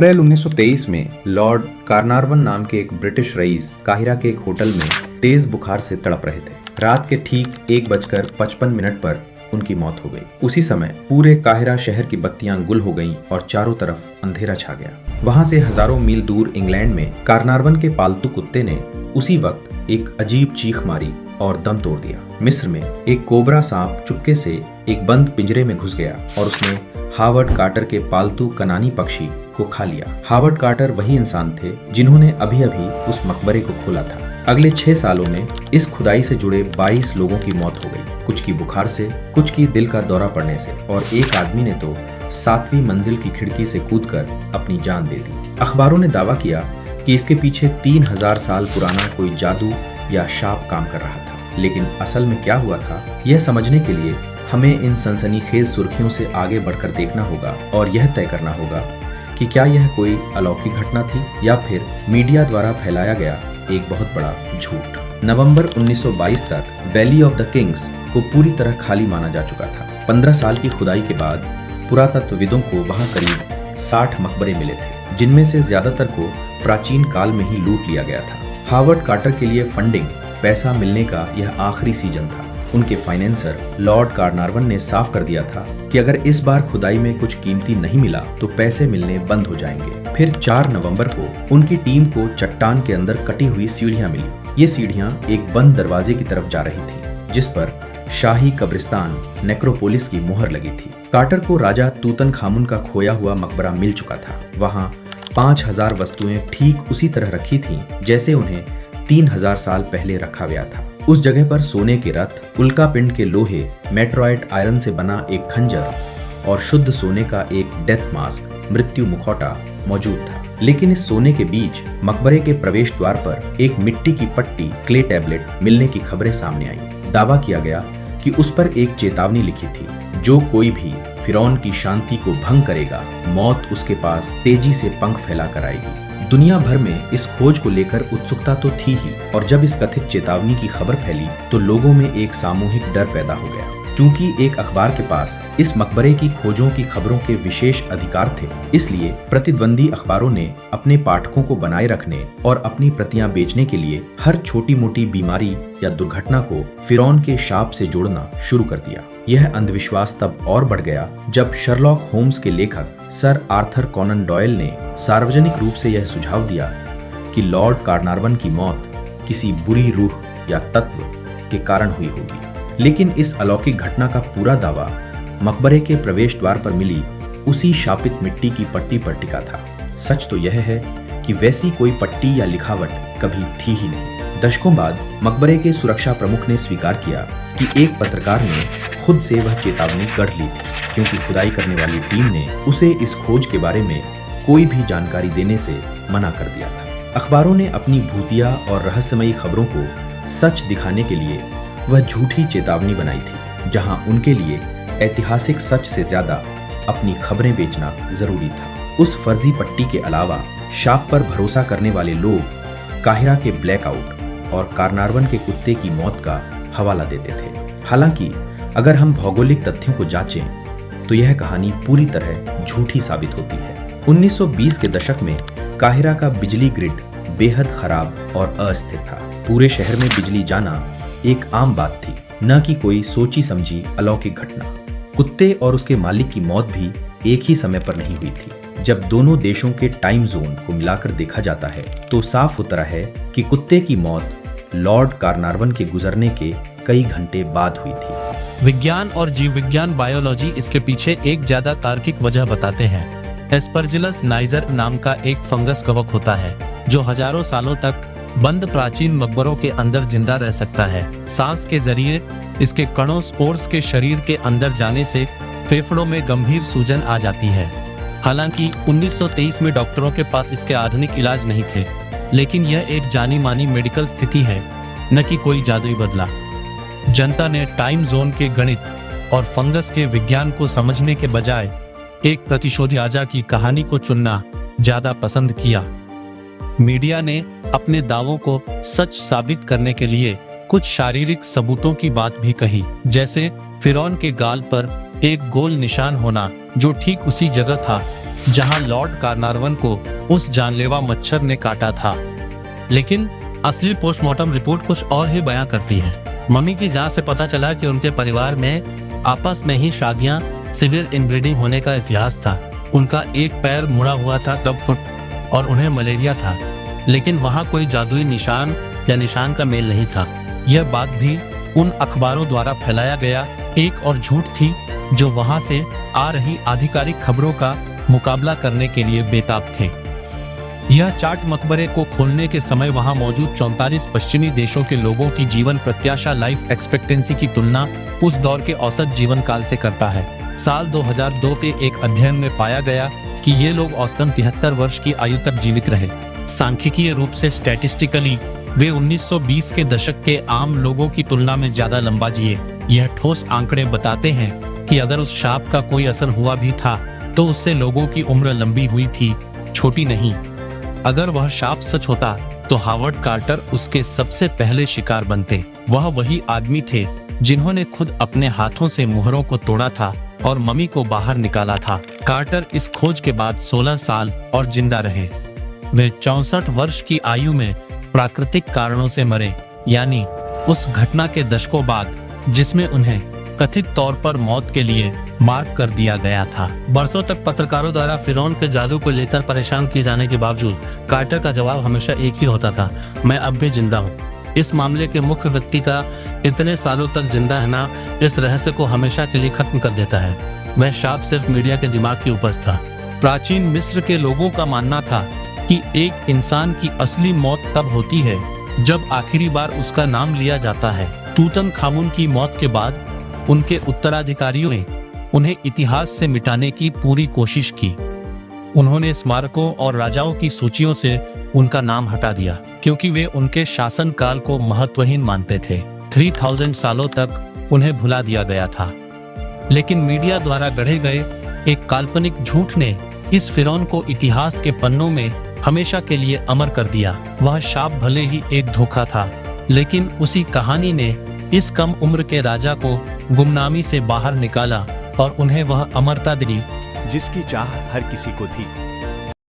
अप्रैल 1923 में लॉर्ड कार्नारवन नाम के एक ब्रिटिश रईस काहिरा के एक होटल में तेज बुखार से तड़प रहे थे। रात के ठीक 1:55 पर उनकी मौत हो गई। उसी समय पूरे काहिरा शहर की बत्तियां गुल हो गईं और चारों तरफ अंधेरा छा गया। वहां से हजारों मील दूर इंग्लैंड में कार्नारवन के पालतू कुत्ते ने उसी वक्त एक अजीब चीख मारी और दम तोड़ दिया। मिस्र में एक कोबरा सांप चुपके से एक बंद पिंजरे में घुस गया और उसने हावर्ड कार्टर के पालतू कनानी पक्षी को खा लिया। हावर्ड कार्टर वही इंसान थे जिन्होंने अभी अभी उस मकबरे को खोला था। अगले 6 सालों में इस खुदाई से जुड़े 22 लोगों की मौत हो गई, कुछ की बुखार से, कुछ की दिल का दौरा पड़ने से, और एक आदमी ने तो 7वीं मंजिल की खिड़की से कूदकर अपनी जान दे दी। अखबारों ने दावा किया कि इसके पीछे 3000 साल पुराना कोई जादू या शाप काम कर रहा था। लेकिन असल में क्या हुआ था, यह समझने के लिए हमें इन सनसनीखेज सुर्खियों से आगे बढ़कर देखना होगा और यह तय करना होगा कि क्या यह कोई अलौकिक घटना थी या फिर मीडिया द्वारा फैलाया गया एक बहुत बड़ा झूठ। नवंबर 1922 तक वैली ऑफ द किंग्स को पूरी तरह खाली माना जा चुका था। 15 साल की खुदाई के बाद पुरातत्वविदों को वहां करीब 60 मकबरे मिले थे, जिनमें से ज्यादातर को प्राचीन काल में ही लूट लिया गया था। हावर्ड कार्टर के लिए फंडिंग पैसा मिलने का यह आखिरी सीजन था। उनके फाइनेंसर लॉर्ड कार्नारवन ने साफ कर दिया था कि अगर इस बार खुदाई में कुछ कीमती नहीं मिला तो पैसे मिलने बंद हो जाएंगे। फिर 4 नवंबर को उनकी टीम को चट्टान के अंदर कटी हुई सीढ़ियां मिली। ये सीढ़ियां एक बंद दरवाजे की तरफ जा रही थी, जिस पर शाही कब्रिस्तान नेक्रोपोलिस की मुहर लगी थी। कार्टर को राजा तूतनखामुन का खोया हुआ मकबरा मिल चुका था। वहां 5000 वस्तुएं ठीक उसी तरह रखी थीं जैसे उन्हें 3000 साल पहले रखा गया था। उस जगह पर सोने के रथ, उल्का पिंड के लोहे, मेट्रॉइट आयरन से बना एक खंजर और शुद्ध सोने का एक डेथ मास्क, मृत्यु मुखौटा मौजूद था। लेकिन इस सोने के बीच मकबरे के प्रवेश द्वार पर एक मिट्टी की पट्टी, क्ले टैबलेट मिलने की खबरें सामने आई। दावा किया गया कि उस पर एक चेतावनी लिखी थी, जो कोई भी फिरौन की शांति को भंग करेगा, मौत उसके पास तेजी से पंख फैलाकर आएगी। दुनिया भर में इस खोज को लेकर उत्सुकता तो थी ही, और जब इस कथित चेतावनी की खबर फैली तो लोगों में एक सामूहिक डर पैदा हो गया। क्योंकि एक अखबार के पास इस मकबरे की खोजों की खबरों के विशेष अधिकार थे, इसलिए प्रतिद्वंदी अखबारों ने अपने पाठकों को बनाए रखने और अपनी प्रतियां बेचने के लिए हर छोटी मोटी बीमारी या दुर्घटना को फिरौन के शाप से जोड़ना शुरू कर दिया। यह अंधविश्वास तब और बढ़ गया जब शर्लॉक होम्स के लेखक सर आर्थर कॉनन डॉयल ने सार्वजनिक रूप से यह सुझाव दिया कि लॉर्ड कार्नारवन की मौत किसी बुरी रूह या तत्व के कारण हुई होगी। लेकिन इस अलौकिक घटना का पूरा दावा मकबरे के प्रवेश द्वार पर मिली उसी शापित मिट्टी की पट्टी पर टिका था। सच तो यह है कि वैसी कोई पट्टी या लिखावट कभी थी ही नहीं। दशकों बाद मकबरे के सुरक्षा प्रमुख ने स्वीकार किया कि एक पत्रकार ने खुद से वह चेतावनी गढ़ ली थी, क्योंकि खुदाई करने वाली टीम ने उसे इस खोज के बारे में कोई भी जानकारी देने से मना कर दिया था। अखबारों ने अपनी भूतिया और रहस्यमयी खबरों को सच दिखाने के लिए वह झूठी चेतावनी बनाई थी, जहां उनके लिए ऐतिहासिक सच से ज्यादा अपनी खबरें बेचना जरूरी था। उस फर्जी पट्टी के अलावा शाप पर भरोसा करने वाले लोग काहिरा के ब्लैकआउट और कार्नारवन के कुत्ते की मौत का हवाला देते थे। हालांकि अगर हम भौगोलिक तथ्यों को जांचें तो यह कहानी पूरी तरह झूठी साबित होती है। 1920 के दशक में काहिरा का बिजली ग्रिड बेहद खराब और अस्थिर था। पूरे शहर में बिजली जाना एक आम बात थी, न कि कोई सोची समझी अलौकिक घटना। कुत्ते और उसके मालिक की मौत भी एक ही समय पर नहीं हुई थी। जब दोनों देशों के टाइम जोन को मिलाकर देखा जाता है तो साफ होता है कि कुत्ते की मौत लॉर्ड कार्नारवन के गुजरने के कई घंटे बाद हुई थी। विज्ञान और जीव विज्ञान बायोलॉजी इसके पीछे एक ज्यादा तार्किक वजह बताते हैं। एस्परजिलस नाइजर नाम का एक फंगस कवक होता है जो हजारों सालों तक बंद प्राचीन मकबरों के अंदर जिंदा रह सकता है। सांस के जरिए इसके कणों स्पोर्स के शरीर के अंदर जाने से फेफड़ों में गंभीर सूजन आ जाती है। हालांकि 1923 में डॉक्टरों के पास इसके आधुनिक इलाज नहीं थे, लेकिन यह एक जानी मानी मेडिकल स्थिति है, न कि कोई जादुई बदला। जनता ने टाइम जोन के गणित और फंगस के विज्ञान को समझने के बजाय एक प्रतिशोधी राजा की कहानी को चुनना ज्यादा पसंद किया। मीडिया ने अपने दावों को सच साबित करने के लिए कुछ शारीरिक सबूतों की बात भी कही, जैसे फिरौन के गाल पर एक गोल निशान होना जो ठीक उसी जगह था जहां लॉर्ड कार्नारवन को उस जानलेवा मच्छर ने काटा था। लेकिन असली पोस्टमार्टम रिपोर्ट कुछ और ही बयां करती है। मम्मी की जांच से पता चला कि उनके परिवार में आपस में ही शादियां, सिविल इनब्रीडिंग होने का इतिहास था। उनका एक पैर मुड़ा हुआ था, क्लब फुट, और उन्हें मलेरिया था। लेकिन वहां कोई जादुई निशान या निशान का मेल नहीं था। यह बात भी उन अखबारों द्वारा फैलाया गया एक और झूठ थी जो वहां से आ रही आधिकारिक खबरों का मुकाबला करने के लिए बेताब थे। यह चार्ट मकबरे को खोलने के समय वहां मौजूद 44 पश्चिमी देशों के लोगों की जीवन प्रत्याशा, लाइफ एक्सपेक्टेंसी की तुलना उस दौर के औसत जीवन काल से करता है। साल 2002 के एक अध्ययन में पाया गया कि ये लोग औसतन 73 वर्ष की आयु तक जीवित रहे। सांख्यिकीय रूप से स्टैटिस्टिकली वे 1920 के दशक के आम लोगों की तुलना में ज्यादा लंबा जिए। यह ठोस आंकड़े बताते हैं कि अगर उस शाप का कोई असर हुआ भी था तो उससे लोगों की उम्र लंबी हुई थी, छोटी नहीं। अगर वह शाप सच होता तो हावर्ड कार्टर उसके सबसे पहले शिकार बनते। वह वही आदमी थे जिन्होंने खुद अपने हाथों से मुहरों को तोड़ा था और मम्मी को बाहर निकाला था। कार्टर इस खोज के बाद 16 साल और जिंदा रहे। वे 64 वर्ष की आयु में प्राकृतिक कारणों से मरे, यानी उस घटना के दशकों बाद जिसमें उन्हें कथित तौर पर मौत के लिए मार्क कर दिया गया था। बरसों तक पत्रकारों द्वारा फिरौन के जादू को लेकर परेशान किए जाने के बावजूद कार्टर का जवाब हमेशा एक ही होता था, मैं अब भी जिंदा हूँ। इस मामले के मुख्य व्यक्ति का इतने सालों तक जिंदा रहना इस रहस्य को हमेशा के लिए खत्म कर देता है। वह शाप सिर्फ मीडिया के दिमाग की उपज था। प्राचीन मिस्र के लोगों का मानना था कि एक इंसान की असली मौत तब होती है जब आखिरी बार उसका नाम लिया जाता है। तूतनखामुन की मौत के बाद उनके उत्तराधिकारियों ने उन्हें इतिहास से मिटाने की पूरी कोशिश की। उन्होंने स्मारकों और राजाओं की सूचियों से उनका नाम हटा दिया क्योंकि वे उनके शासनकाल को महत्वहीन मानते थे। 3000 सालों तक उन्हें भुला दिया गया था। लेकिन मीडिया द्वारा गढ़े गए एक काल्पनिक झूठ ने इस फिरौन को इतिहास के पन्नों में हमेशा के लिए अमर कर दिया। वह शाप भले ही एक धोखा था, लेकिन उसी कहानी ने इस कम उम्र के राजा को गुमनामी से बाहर निकाला और उन्हें वह अमरता दी जिसकी चाह हर किसी को थी।